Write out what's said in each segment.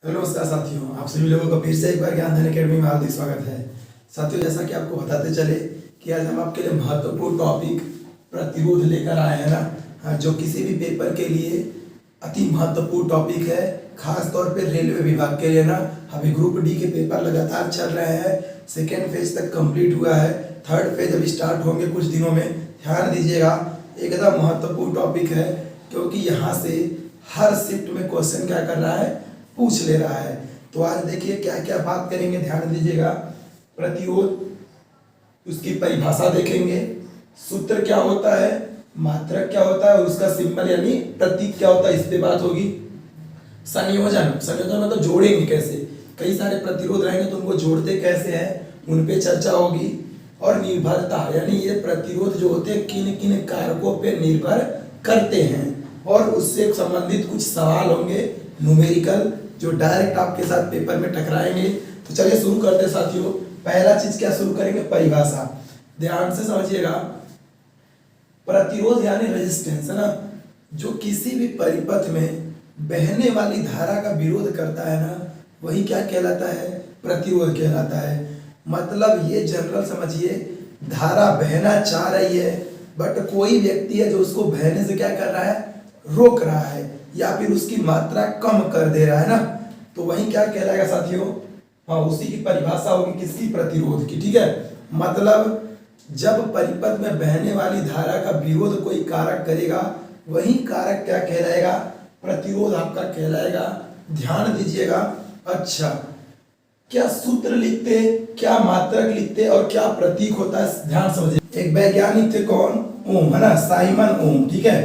Hello नमस्कार साथियों, आप सभी लोगों का फिर से एक बार ज्ञान धन अकेडमी में हार्दिक स्वागत है। साथियों, जैसा कि आपको बताते चले कि आज हम आपके लिए महत्वपूर्ण टॉपिक प्रतिरोध लेकर आए हैं ना। हाँ, जो किसी भी पेपर के लिए अति महत्वपूर्ण टॉपिक है, खास तौर पे रेलवे विभाग के लिए ना। अभी ग्रुप डी के पेपर लगातार चल रहे हैं, सेकेंड फेज तक कंप्लीट हुआ है, थर्ड फेज अभी स्टार्ट होंगे कुछ दिनों में। ध्यान दीजिएगा, एकदम महत्वपूर्ण टॉपिक है, क्योंकि यहाँ से हर शिफ्ट में क्वेश्चन क्या कर रहा है, पूछ ले रहा है। तो आज देखिए क्या क्या बात करेंगे, ध्यान दीजिएगा। प्रतिरोध, उसकी परिभाषा देखेंगे, सूत्र क्या होता है, मात्रक क्या होता है, उसका सिंबल यानी प्रतीक क्या होता है, इस पे बात होगी। संयोजन, संयोजन मतलब जोड़ेंगे कैसे, कई सारे प्रतिरोध रहेंगे तो उनको जोड़ते कैसे हैं, उन पे चर्चा होगी। और निर्भरता, यानी ये प्रतिरोध जो होते हैं किन किन कारकों पे निर्भर करते हैं, और उससे संबंधित कुछ सवाल होंगे न्यूमेरिकल, जो डायरेक्ट आपके साथ पेपर में टकराएंगे। तो चलिए शुरू करते हैं साथियों। पहला चीज क्या शुरू करेंगे, परिभाषा। ध्यान से समझिएगा, प्रतिरोध यानी रेजिस्टेंस है ना, जो किसी भी परिपथ में बहने वाली धारा का विरोध करता है ना, वही क्या कहलाता है, प्रतिरोध कहलाता है। मतलब ये जनरल समझिए, धारा बहना चाह रही है बट कोई व्यक्ति है जो उसको बहने से क्या कर रहा है, रोक रहा है, या फिर उसकी मात्रा कम कर दे रहा है ना, तो वही क्या कहलाएगा साथियों। हाँ, उसी की परिभाषा होगी किसकी, प्रतिरोध की। ठीक है, मतलब जब परिपथ में बहने वाली धारा का विरोध कोई कारक करेगा, वही कारक क्या कहलाएगा, प्रतिरोध आपका कहलाएगा। ध्यान दीजिएगा। अच्छा, क्या सूत्र लिखते, क्या मात्रक लिखते और क्या प्रतीक होता है, ध्यान समझिए। एक वैज्ञानिक थे, कौन, ओम है ना, साइमन ओम। ठीक है,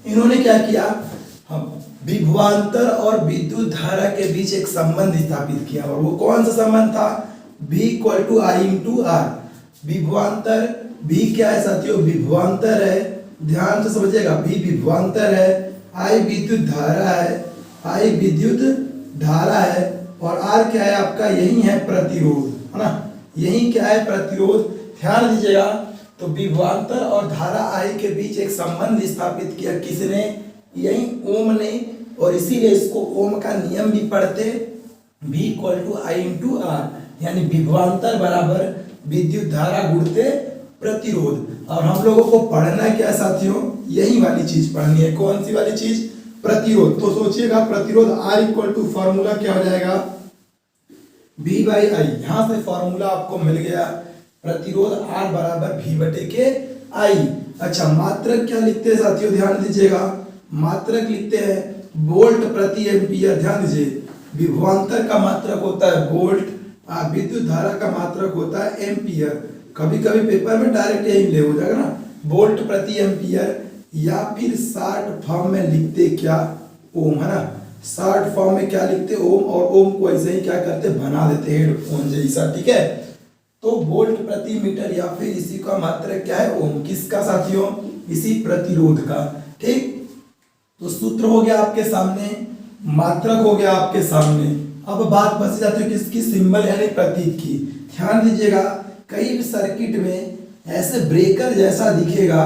इन्होंने क्या किया, हम विभवांतर और विद्युत धारा के बीच एक संबंध स्थापित किया, और वो कौन सा संबंध था, V = I/R। विभवांतर, V क्या है साथियों, विभवांतर है, ध्यान से समझिएगा, V विभवांतर है, I विद्युत धारा है, I विद्युत धारा है, और R क्या है आपका, यही है प्रतिरोध, है ना, यही क्या है, प्रतिरोध। ध्यान दीजिएगा, तो विभवांतर और धारा I के बीच एक संबंध स्थापित किया, किसने, यही ओम ने, और इसीलिए इसको ओम का नियम भी पढ़ते, V = I/R, यानी विभवांतर बराबर विद्युत धारा गुणते प्रतिरोध। और हम लोगों को पढ़ना क्या साथियों, यही वाली चीज पढ़नी है। कौन सी वाली चीज, प्रतिरोध। तो सोचिएगा, प्रतिरोध R = फॉर्मूला क्या हो जाएगा, V/I। यहां से फॉर्मूला आपको मिल गया, प्रतिरोध R बराबर V/I। अच्छा, मात्रक क्या लिखते हैं साथियों, ध्यान दीजिएगा, मात्रक लिखते हैं वोल्ट प्रति एम्पियर। ध्यान दीजिए, विभवांतर का मात्रक होता है वोल्ट, विद्युत धारा का मात्रक होता है एम्पियर। कभी कभी पेपर में डायरेक्ट यही ले हो जाएगा ना, वोल्ट प्रति एम्पियर, या फिर शॉर्ट फॉर्म में लिखते क्या, ओम, है ना, शॉर्ट फॉर्म में क्या लिखते, ओम, और ओम को ऐसे ही क्या करते, बना देते हेडफोन जैसा। ठीक है, तो वोल्ट प्रति मीटर, या फिर इसी का मात्रक क्या है, ओम। किसका साथियों, इसी प्रतिरोध का। ठीक, तो सूत्र हो गया आपके सामने, मात्रक हो गया आपके सामने। अब बात बच जाती है किसकी, सिंबल यानी प्रतीक की। ध्यान दीजिएगा, कई भी सर्किट में ऐसे ब्रेकर जैसा दिखेगा।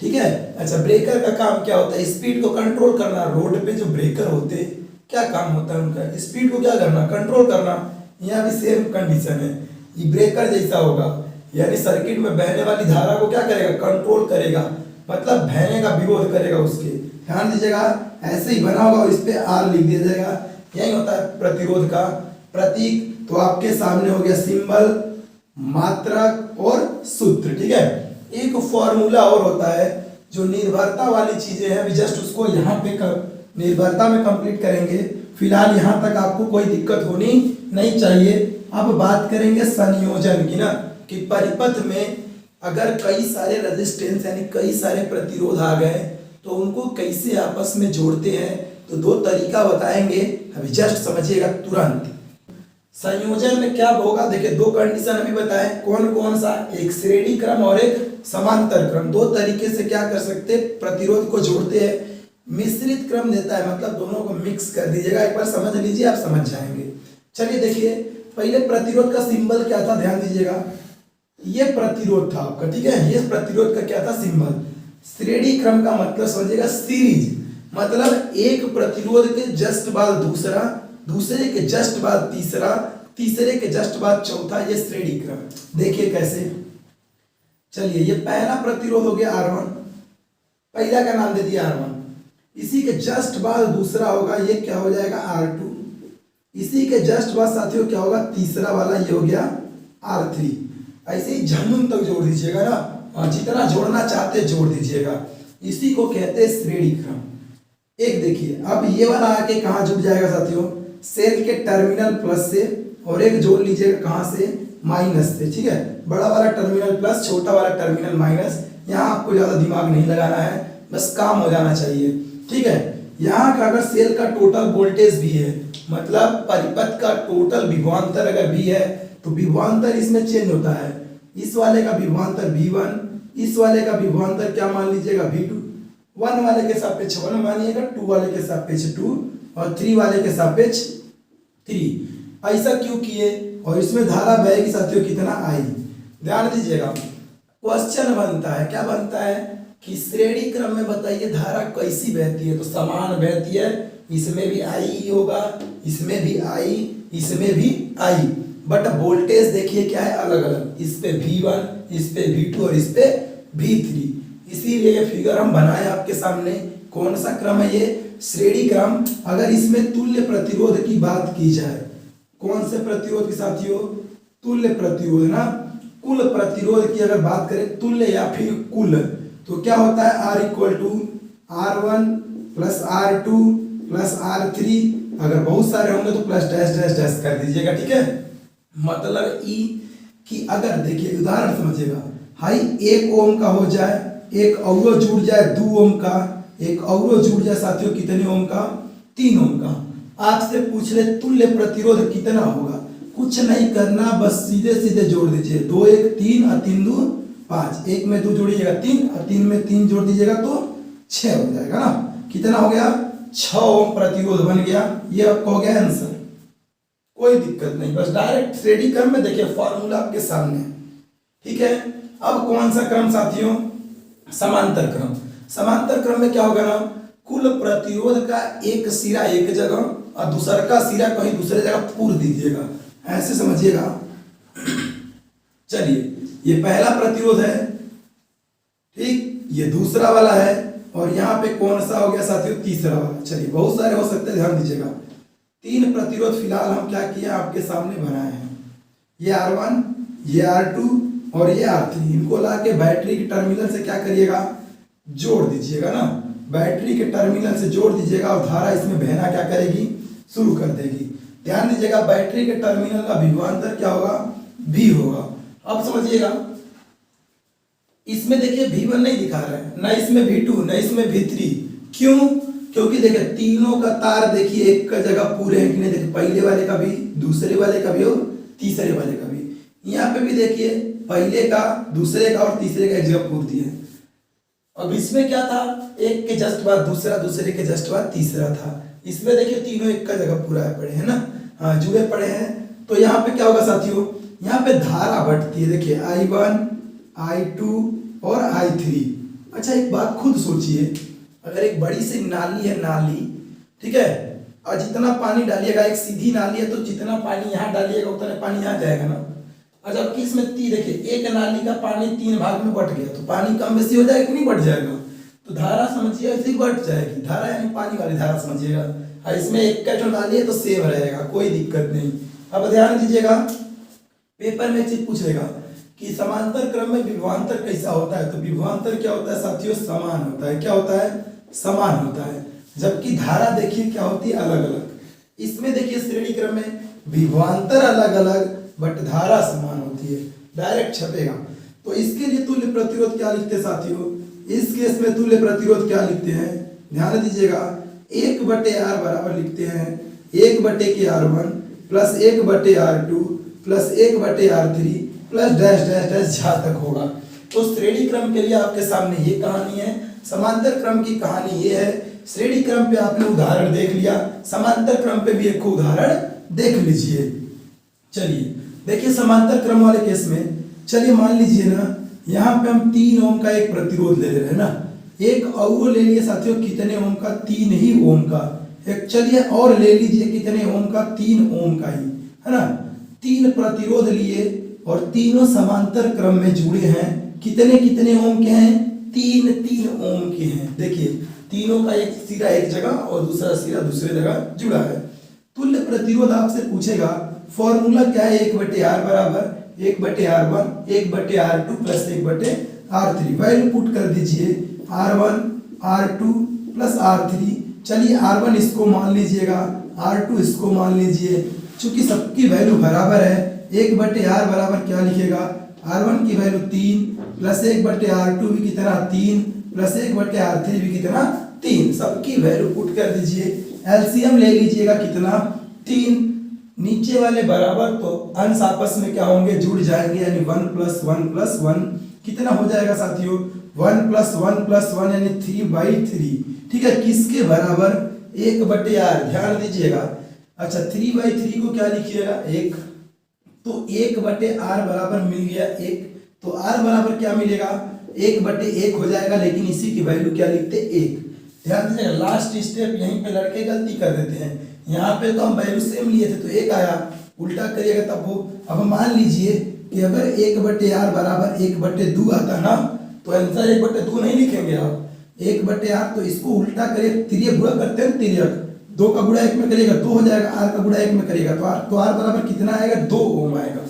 ठीक है, अच्छा, ब्रेकर का काम क्या होता है, स्पीड को कंट्रोल करना। रोड पे जो ब्रेकर होते क्या काम होता है उनका, स्पीड को क्या करना, कंट्रोल करना। यहाँ भी सेम कंडीशन है, ये ब्रेकर जैसा होगा, यानी सर्किट में बहने वाली धारा को क्या करेगा, कंट्रोल करेगा, मतलब बहने का विरोध करेगा उसके। ध्यान दीजिएगा, ऐसे ही बना होगा और इस पे R लिख दिया जाएगा, यही होता है प्रतिरोध का प्रतीक। तो आपके सामने हो गया सिंबल, मात्रक और सूत्र। ठीक है, एक फॉर्मूला और होता है जो निर्भरता वाली चीजें हैं, जस्ट उसको यहाँ पे निर्भरता में कंप्लीट करेंगे। फिलहाल यहाँ तक आपको कोई दिक्कत होनी नहीं चाहिए। अब बात करेंगे संयोजन की ना, कि परिपथ में अगर कई सारे रेजिस्टेंस यानी कई सारे प्रतिरोध आ गए तो उनको कैसे आपस में जोड़ते हैं। तो दो तरीका बताएंगे, अभी जस्ट समझिएगा तुरंत। संयोजन में क्या होगा, देखिए दो कंडीशन अभी बताएं, कौन कौन सा, एक श्रेणी क्रम और एक समांतर क्रम। दो तरीके से क्या कर सकते हैं, प्रतिरोध को जोड़ते हैं। मिश्रित क्रम देता है, मतलब दोनों को मिक्स कर दीजिएगा, एक बार समझ लीजिए, आप समझ जाएंगे। चलिए देखिए, पहले प्रतिरोध का सिंबल क्या था, ध्यान दीजिएगा, ये प्रतिरोध था आपका। ठीक है, ये प्रतिरोध का क्या था, सिंबल। श्रेणी क्रम का मतलब समझिएगा सीरीज, मतलब एक प्रतिरोध के जस्ट बाद दूसरा दूसरे के जस्ट बाद तीसरा, तीसरे के जस्ट बाद चौथा, ये श्रेणी क्रम। देखिए कैसे, चलिए ये पहला प्रतिरोध हो गया R1, पहला का नाम दे दिया R1, इसी के जस्ट बाद दूसरा होगा, ये क्या हो जाएगा R2, इसी के जस्ट बाद साथियों क्या होगा, तीसरा वाला ये हो गया R3। ऐसे ही झन्नुन तक जोड़ दीजिएगा ना, जितना जोड़ना चाहते जोड़ दीजिएगा, इसी को कहते हैं श्रेणी क्रम। एक देखिए अब ये वाला आके कहाँ जुड़ जाएगा साथियों, सेल के टर्मिनल प्लस से, और एक जोड़ लीजिएगा कहाँ से, माइनस से। ठीक है, बड़ा वाला टर्मिनल प्लस, छोटा वाला टर्मिनल माइनस। यहाँ आपको ज्यादा दिमाग नहीं लगाना है, बस काम हो जाना चाहिए। ठीक है, यहाँ का अगर सेल का टोटल वोल्टेज भी है, मतलब परिपथ का टोटल विभवांतर अगर भी है, तो विभवांतर इसमें चेंज होता है। इस वाले का विभवांतर V1, इस वाले का विभवांतर क्या मान लीजिएगा V2, 1 वाले के सापेक्ष 1 मानिएगा, 2 वाले के सापेक्ष 2, और 3 वाले के सापेक्ष 3। ऐसा क्यों किए, और इसमें धारा बहेगी साथियों कितना, I। ध्यान दीजिएगा, क्वेश्चन बनता है, क्या बनता है कि श्रेणी क्रम में बताइए धारा कैसी बहती है, तो समान बहती है, इसमें भी I होगा, इसमें भी I, इसमें भी I, बट वोल्टेज देखिए क्या है, अलग अलग, इस पे V1, इस पे V2 और इस पे V3। इसीलिए ये फिगर हम बनाए आपके सामने। कौन सा क्रम है ये, श्रेणी क्रम। अगर इसमें तुल्य प्रतिरोध की बात की जाए, कौन से प्रतिरोध की साथियों, तुल्य प्रतिरोध ना, कुल प्रतिरोध की अगर बात करें, तुल्य या फिर कुल, तो क्या होता है, R equal to R1 plus R2 plus R3, अगर बहुत सारे होंगे तो प्लस डैश डैश डैश कर दीजिएगा। ठीक है, मतलब ई कि अगर देखिए उदाहरण समझिएगा, हाई 1 ओम का हो जाए, एक और जुड़ जाए 2 ओम का, एक और जुड़ जाए साथियों कितने ओम का, 3 ओम का। आपसे पूछ ले तुल्य प्रतिरोध कितना होगा, कुछ नहीं करना, बस सीधे सीधे जोड़ दीजिए, 2 1 3 और 3 2 5, 1 में 2 जोड़िएगा 3 और 3 में 3 जोड़ दीजिएगा तो 6 हो जाएगा ना। कितना हो गया, 6 ओम प्रतिरोध बन गया। ये आपका हो गया आंसर, कोई दिक्कत नहीं, बस डायरेक्ट श्रेणी क्रम में देखिए फॉर्मूला आपके सामने। ठीक है, अब कौन सा क्रम साथियों, समांतर क्रम। समांतर क्रम में क्या होगा ना, कुल प्रतिरोध का एक सिरा एक जगह और दूसरा का सिरा कहीं दूसरे जगह पूर दीजिएगा, ऐसे समझिएगा। चलिए ये पहला प्रतिरोध है, ठीक, ये दूसरा वाला है, और यहाँ पे कौन सा हो गया साथियों, तीसरा वाला। चलिए बहुत सारे हो सकते हैं, ध्यान दीजिएगा। 3 प्रतिरोध फिलहाल हम क्या किया आपके सामने बनाए हैं, ये R1, ये R2 और ये R3। इनको लाके बैटरी के टर्मिनल से क्या करिएगा, जोड़ दीजिएगा ना, बैटरी के टर्मिनल से जोड़ दीजिएगा, और धारा इसमें बहना क्या करेगी, शुरू कर देगी। ध्यान दीजिएगा, बैटरी के टर्मिनल का विभवांतर क्या होगा, V होगा। अब समझिएगा, इसमें देखिए V1 नहीं दिखा रहा है, ना इसमें V2, ना इसमें V3। क्यों, क्योंकि देखिए तीनों का तार देखिए एक का जगह पूरे हैं कि नहीं, देखिए पहले वाले का भी, दूसरे वाले का भी और तीसरे वाले का भी। यहाँ पे भी देखिए पहले का, दूसरे का और तीसरे का एक जगह पूर दिए। अब इसमें क्या था, एक के जस्ट बाद दूसरा, दूसरे के जस्ट बाद तीसरा था। इसमें देखिए तीनों एक का जगह पूरा पड़े हैं ना, हाँ जुड़े पड़े हैं। तो यहाँ पे क्या होगा साथियों, यहाँ पे धारा बढ़ती है, देखिए I1, I2 और I3। अच्छा एक बात खुद सोचिए, अगर एक बड़ी सी नाली है, नाली, ठीक है, और जितना पानी डालिएगा, एक सीधी नाली है तो जितना पानी यहाँ डालिएगा उतना पानी यहाँ जाएगा ना। और जबकि इसमें देखिए एक नाली का पानी 3 भाग में बट गया, तो पानी कम बेसी हो जाएगा कि नहीं बढ़ जाएगा, तो धारा समझिए ऐसे ही बढ़ जाएगी। धारा यानी पानी वाली धारा समझिएगा, और इसमें एक का डालिए तो सेव रहेगा, कोई दिक्कत नहीं। अब ध्यान दीजिएगा, पेपर में चीज पूछेगा कि समांतर क्रम में विभवांतर कैसा होता है, तो विभवांतर क्या होता है साथियों, समान होता है। क्या होता है, समान होता है। जबकि धारा देखिए क्या होती है, अलग अलग। इसमें देखिए श्रेणी क्रम में विभवांतर अलग अलग बट धारा समान होती है, डायरेक्ट छपेगा। तो इसके लिए तुल्य प्रतिरोध क्या लिखते हैं साथियों, इस केस में तुल्य प्रतिरोध क्या लिखते हैं, ध्यान दीजिएगा, 1/R बराबर लिखते हैं 1/R1 plus 1/R2 plus 1/R3 plus dash dash dash जहां तक होगा। तो श्रेणी क्रम के लिए आपके सामने ये कहानी है, समांतर क्रम की कहानी ये है। श्रेणी क्रम पे आपने उदाहरण देख लिया, समांतर क्रम पे भी एक उदाहरण देख लीजिए। चलिए देखिए समांतर क्रम वाले केस में, चलिए मान लीजिए ना, यहाँ पे हम 3 ओम का एक प्रतिरोध ले रहे हैं ना, एक और ले लिए साथियों कितने ओम का, 3 ही ओम का, एक चलिए और ले लीजिए कितने ओम का, 3 ओम का ही है ना। 3 प्रतिरोध लिए और तीनों समांतर क्रम में जुड़े हैं। कितने कितने ओम के हैं, 3 ओम के हैं। देखिए तीनों का एक सिरा एक जगह और दूसरा सिरा दूसरे जगह जुड़ा है। तुल्य प्रतिरोध आपसे पूछेगा, फॉर्मूला क्या है, 1/R बराबर 1/R1 1/R2 plus 1/R3। Value put कर दीजिए, R1 R2 प्लस R3। चलिए R1 इसको मान लीजिएगा, R2 इसको मान लीजिए। चूंकि सबकी वैल्यू बराबर है, 1/R बराबर क्या लिखेगा, R1 की वैल्यू 3 प्लस 1/R2 भी कितना 3 प्लस 1/R3 भी कितना 3। सबकी वैल्यू पुट कर दीजिए, एलसीएम ले लीजिएगा कितना 3। नीचे वाले बराबर तो अंश आपस में क्या होंगे, जुड़ जाएंगे, यानी 1 + 1 + 1 कितना हो जाएगा साथियों, 1 + 1 + 1 यानी 3/3। ठीक है, किसके बराबर, 1/R। ध्यान दीजिएगा। अच्छा 3/3 को क्या लिखिएगा, 1। तो 1/R बराबर मिल गया 1। तो R बराबर क्या मिलेगा, 1/1 हो जाएगा, लेकिन इसी की वैल्यू क्या लिखते, 1। ध्यान दीजिएगा, लास्ट स्टेप यहीं पे लड़के गलती कर देते हैं। यहाँ पे तो हम वैल्यू सेम लिए थे तो 1 आया, उल्टा करिएगा तब हो। अब मान लीजिए कि अगर 1/R बराबर 1/2 आता ना, तो आंसर 1/2 नहीं लिखेंगे आप, 1/R। तो इसको उल्टा करिए, तिर्यक गुणा करते हैं, तिर्यक 2 का गुणा 1 में करिएगा 2 हो जाएगा, R का गुणा 1 में करिएगा तो R बराबर कितना आएगा, 2 ओम आएगा।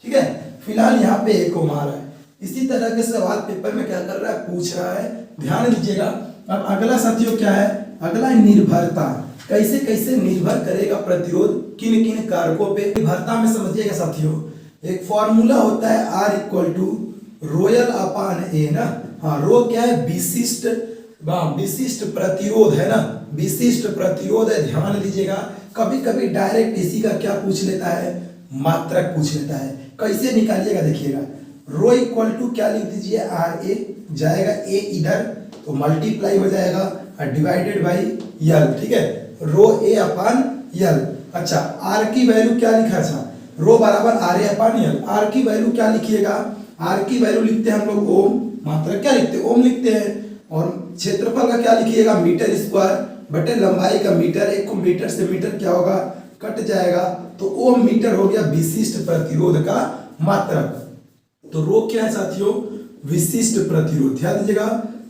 ठीक है, फिलहाल यहाँ पे 1 ओम आ रहा है। इसी तरह के सवाल पेपर में क्या कर रहा है, पूछ रहा है। ध्यान दीजिएगा। अब अगला साथियों क्या है, अगला है निर्भरता। कैसे कैसे निर्भर करेगा प्रतिरोध किन किन कारकों पे। निर्भरता में समझिएगा साथियों, एक फॉर्मूला होता है R = ρL/A ना। हाँ, रो क्या है, विशिष्ट प्रतिरोध है ना, विशिष्ट प्रतिरोध है। ध्यान दीजिएगा, कभी कभी डायरेक्ट इसी का क्या पूछ लेता है, मात्रक पूछ लेता है। कैसे निकालिएगा देखिएगा, रो = क्या लिख दीजिए, RA जाएगा, A इधर तो मल्टीप्लाई हो जाएगा और डिवाइडेड बाई L। ठीक है, रो A/L। अच्छा R की वैल्यू क्या लिखा था, रो बराबर RA/L। R की वैल्यू क्या लिखिएगा, R की वैल्यू लिखते हैं हम लोग ओम, मात्रक क्या लिखते हैं, ओम लिखते हैं। और क्षेत्रफल का क्या लिखिएगा, मीटर स्क्वायर बटे लंबाई का मीटर। 1 को मीटर से मीटर क्या होगा, कट जाएगा, तो ओम मीटर हो गया विशिष्ट प्रतिरोध का मात्रक। तो रो क्या है साथियों, विशिष्ट प्रतिरोध। ध्यान दीजिएगा,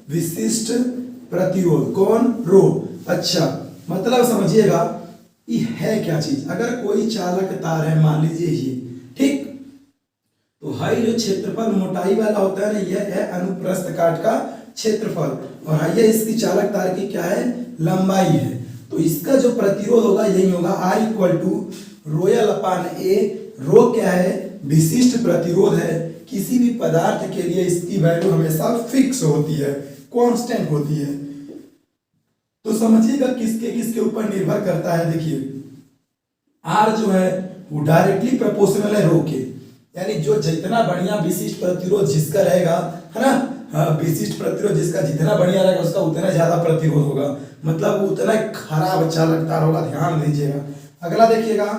विशिष्ट प्रतिरोध कौन, रो। अच्छा मतलब समझिएगा ये है क्या चीज। अगर कोई चालक तार है, मान लीजिए ये, ठीक, तो हाई जो क्षेत्रफल मोटाई वाला होता है ना, यह है अनुप्रस्थ काट का क्षेत्रफल, और हाई इसकी चालक तार की क्या है, लंबाई है। तो इसका जो प्रतिरोध होगा यही होगा, R = ρL/A। रो क्या है, विशिष्ट प्रतिरोध है। किसी भी पदार्थ के लिए इसकी वैल्यू हमेशा फिक्स होती है, कांस्टेंट होती है। तो समझिएगा किसके किसके ऊपर निर्भर करता है। देखिए R जो है वो डायरेक्टली प्रोपोर्शनल है रो के, यानी जो जितना बढ़िया विशिष्ट प्रतिरोध जिसका रहेगा, है ना, हाँ, विशिष्ट प्रतिरोध जिसका जितना बढ़िया रहेगा उसका उतना ज्यादा प्रतिरोध होगा, मतलब उतना खराब चालक तार होगा। ध्यान दीजिएगा। अगला देखिएगा,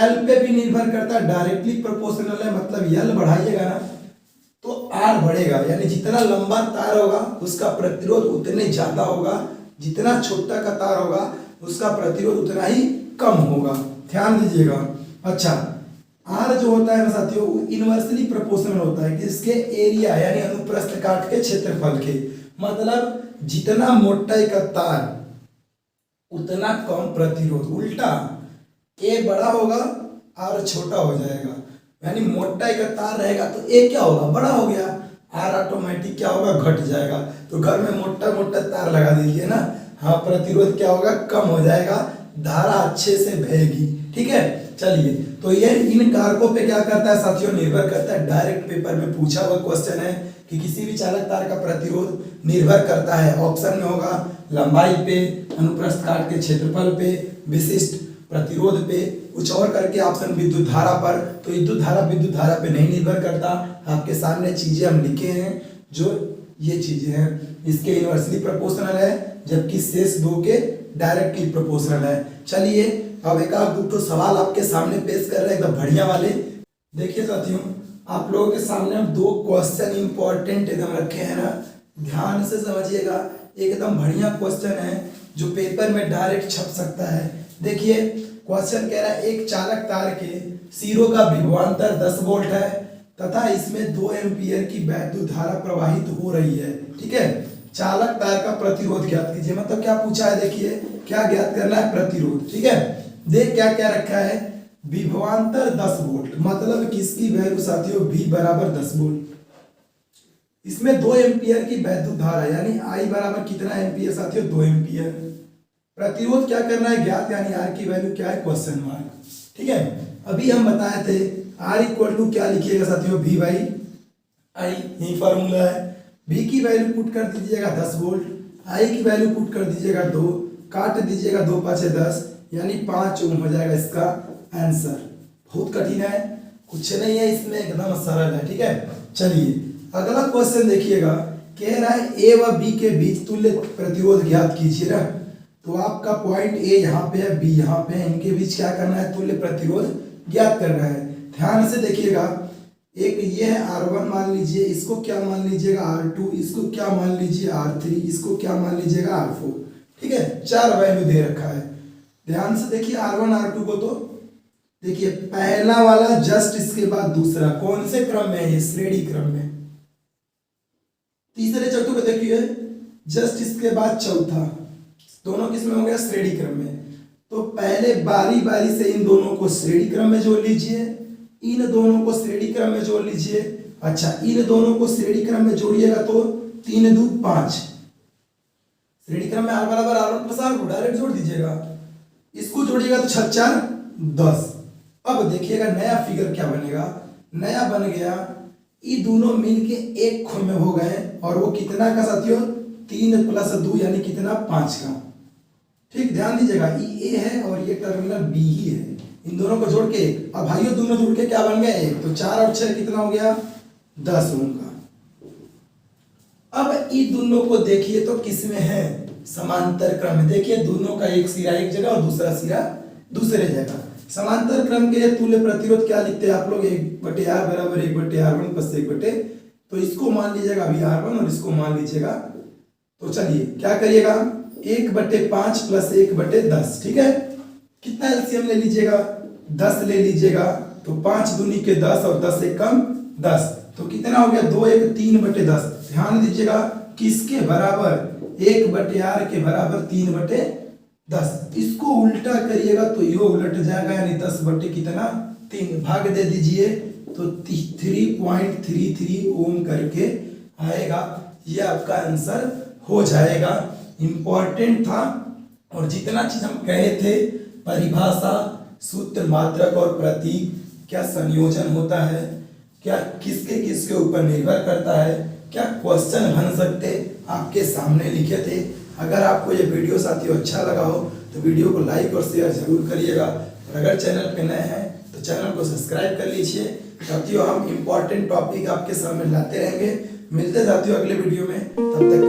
L पे भी निर्भर करता है, डायरेक्टली प्रोपोर्शनल है, मतलब L बढ़ाइएगा ना तो R बढ़ेगा, यानी जितना लंबा तार होगा उसका प्रतिरोध उतने ज्यादा होगा, जितना छोटा का तार होगा उसका प्रतिरोध उतना ही कम होगा। ध्यान दीजिएगा। अच्छा R जो होता है ना साथियों, वो इनवर्सली प्रोपोर्शनल होता है किसके, एरिया यानी अनुप्रस्थ काट के क्षेत्रफल के। मतलब जितना मोटाई का तार उतना कम प्रतिरोध, उल्टा A बड़ा होगा R छोटा हो जाएगा, यानी मोटाई का तार रहेगा तो A क्या होगा, बड़ा हो गया, R ऑटोमेटिक क्या होगा, घट जाएगा। तो घर में मोटा मोटा तार लगा दीजिए ना, हाँ, प्रतिरोध क्या होगा, कम हो जाएगा, धारा अच्छे से बहेगी। ठीक है, चलिए, तो ये इन कारकों पे क्या करता है साथियों, निर्भर करता है। डायरेक्ट पेपर में पूछा हुआ क्वेश्चन है कि किसी भी चालक तार का प्रतिरोध निर्भर करता है, ऑप्शन में होगा लंबाई पे, अनुप्रस्थ काट के क्षेत्रफल पे, विशिष्ट प्रतिरोध पे, कुछ और करके ऑप्शन विद्युत धारा पर। तो विद्युत धारा पे नहीं निर्भर करता। आपके सामने चीजें हम लिखे हैं, जो ये चीजें हैं, इसके इनवर्सली प्रोपोर्शनल है, जबकि शेष दो के डायरेक्टली प्रोपोर्शनल है। चलिए अब एक आध दो सवाल आपके सामने पेश कर रहे हैं, एकदम बढ़िया वाले। देखिए साथियों, आप लोगों के सामने हम 2 क्वेश्चन इंपॉर्टेंट एकदम रखे हैं ना, ध्यान से समझिएगा। एकदम बढ़िया क्वेश्चन है, जो पेपर में डायरेक्ट छप सकता है। देखिए क्वेश्चन कह रहा है एक चालक तार के सिरों का विभवांतर 10 वोल्ट है तथा इसमें 2 एम्पीयर की वैद्युत धारा प्रवाहित हो रही है। ठीक है, चालक तार का प्रतिरोध ज्ञात कीजिए। मतलब क्या पूछा है, देखिए क्या ज्ञात करना है, प्रतिरोध। ठीक है, देख क्या क्या रखा है, विभवांतर 10 वोल्ट, मतलब किसकी वैल्यू साथियों V बराबर 10 वोल्ट। इसमें 2 एम्पीयर की वैद्युत धारा यानी I बराबर कितना एम्पीयर साथियों, 2 एम्पीयर। प्रतिरोध क्या करना है, ज्ञात, यानी R की वैल्यू क्या है, क्वेश्चन मार्क। ठीक है, अभी हम बताए थे R इक्वल टू क्या लिखिएगा साथियों, V बाई I, यही फॉर्मूला है। V की वैल्यू पुट कर दीजिएगा 10 वोल्ट, I की वैल्यू पुट कर दीजिएगा 2, काट दीजिएगा 2 5 10 यानी 5 ओम हो जाएगा इसका आंसर। बहुत कठिन है, कुछ नहीं है इसमें, एकदम सरल है। ठीक है, चलिए अगला क्वेश्चन देखिएगा, कह रहा है A व B के बीच तुल्य प्रतिरोध ज्ञात कीजिए ना। तो आपका पॉइंट A यहाँ पे है, B यहाँ पे है, इनके बीच क्या करना है, तुल्य प्रतिरोध ज्ञात करना है। ध्यान से देखिएगा, एक ये है R1 मान लीजिए, इसको क्या मान लीजिएगा R2, इसको क्या मान लीजिए R3, इसको क्या मान लीजिएगा R4। ठीक है, 4 वैल्यू दे रखा है। ध्यान से देखिए R1 R2 को, तो देखिए पहला वाला जस्ट इसके बाद दूसरा, कौन से क्रम में है, ये श्रेणी क्रम में। तीसरे चौथे को देखिए जस्ट इसके बाद चौथा, दोनों किस में हो गया, श्रेणी क्रम में। तो पहले बारी बारी से इन दोनों को श्रेणी क्रम में जोड़ लीजिए, इन दोनों को श्रेणी क्रम में जोड़ लीजिए। अच्छा, इन दोनों को श्रेणी क्रम में जोड़िएगा तो 3 2 5, श्रेणी क्रम में R बराबर R1 प्लस R2 डायरेक्ट जोड़ दीजिएगा। इसको जोड़िएगा तो 6 4 10। अब देखिएगा नया फिगर क्या बनेगा, नया बन गया, ये दोनों मिलके एक खून में हो गए, और वो कितना का साथियों, 3 प्लस 2 यानी कितना, 5 का। ठीक, ध्यान दीजिएगा, ये A है और ये टर्मिनल B ही है, इन दोनों को जोड़ के, अब भाइयों दोनों जुड़ के क्या बन गए, 1। तो 4 और 6 कितना हो गया, 10 ओम का। अब इन दोनों को देखिए तो किस में है, समांतर क्रम में। देखिए दोनों का एक सिरा एक जगह और दूसरा सिरा दूसरे जगह। समांतर क्रम के तुल्य प्रतिरोध क्या लिखते हैं आप लोग, 1/R बराबर 1/R1 प्लस 1/, तो इसको मान लीजिएगा अभी R1 और इसको मान लीजिएगा। तो चलिए क्या करिएगा, 1/5 प्लस 1/10। ठीक है, कितना एलसीएम ले लीजिएगा, 10 ले लीजिएगा। तो 5 दूनी के 10 और 10 से कम 10, तो कितना हो गया, 2 1 3/10। ध्यान दीजिएगा किसके बराबर, 1/R के बराबर 3/10। इसको उल्टा करिएगा तो ये उलट जाएगा, यानी 10/3 भाग दे दीजिए तो 3.33 ओम करके आएगा। ये आपका आंसर हो जाएगा। इंपॉर्टेंट था, और जितना चीज हम कहे थे, परिभाषा, सूत्र, मात्रक और प्रतीक, क्या संयोजन होता है, क्या किसके किसके ऊपर निर्भर करता है, क्या क्वेश्चन बन सकते, आपके सामने लिखे थे। अगर आपको ये वीडियो साथियों अच्छा लगा हो तो वीडियो को लाइक और शेयर जरूर करिएगा, और अगर चैनल पे नए हैं तो चैनल को सब्सक्राइब कर लीजिए। साथियों हम इंपॉर्टेंट टॉपिक आपके सामने लाते रहेंगे। मिलते साथियों अगले वीडियो में, तब तक